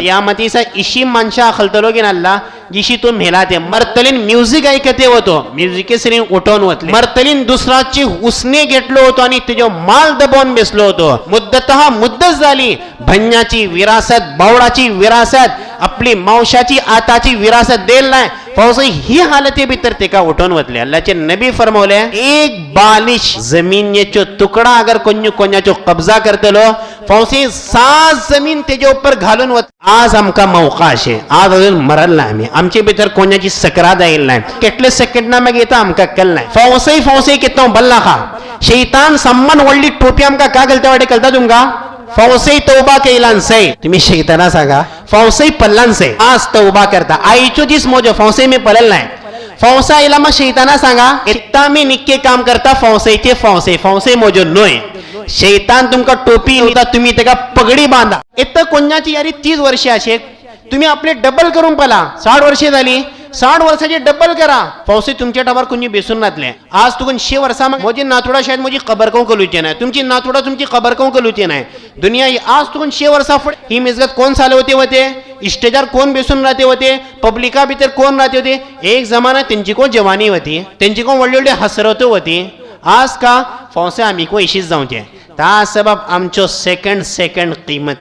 यामतीचा इशी माणसा खलतलो की नाल्ला जिशी तो मेला ते मरतलीन म्युझिक ऐकते होतो म्युझिकेसरी उठवून वतले मरतलीन दुसराची उसने घेतलो होतो आणि तुझ्या माल दबवून बेसलो होतो मुद्दतः मुद्दत झाली भन्याची विरासत बावडाची विरासत आपली मावशाची आताची विरासत देल नाही फौज ही हालते भीतर ते का उठवून वतले अल्लाहचे नबी फरमावले एक बालिश जमीनेचो तुकडा अगर कोण्याचो कब्जा करतलो फौजी 7 जमीन तेच्या ऊपर घालून वत आज आमका मौका असे आज अजून मरल नाही आम्ही आमचे भीतर कोणाची सकरात येईल नाही कितले सेकंड ना मग येता आमका कल नाही फौसे कितना बल्ला खा शैतान सम्मान वळली टोपी आमका का घालता वाटे कळता तुमका फौसे तौबा केलांसे तुम्ही शैताना सांगा फौसे पल्लांसे आज तौबा करता आईचो दिस मोजो फौसे मी पलल नाही फौसा इला मग शैताना सांगा इत्ता मी निक्के काम करता फौसेचे फौसे मोजो नोय शैतान तुमका टोपी होता तुम्ही त्याला पगडी बांधा इथं कोणाची यारी 30 वर्षे असे तुम्ही आपले डबल करून पला 60 वर्षे झाली 60 वर्षाचे डबल करा फौसे तुमच्या टावर कोणी बेसून नातले आज तुकून 6 वर्षा मोजी नाथोडा शायद मोजी खबर कौन कलूचे नाही तुमची नाथोडा तुमची खबर कौन कलूचे नाही दुनिया आज तुकून 6 वर्षा ही मिजगत कोण चालवते होते स्टेजर कोण बेसून राहते होते पब्लिका भीतर कोण राहते होते एक जमाना त्यांची कोण जवानी होती त्यांची कोण वडले हसरत होती आज का फौसे आम्ही को इशीच जाऊचे ता सबब आमचो सेकंड कीमत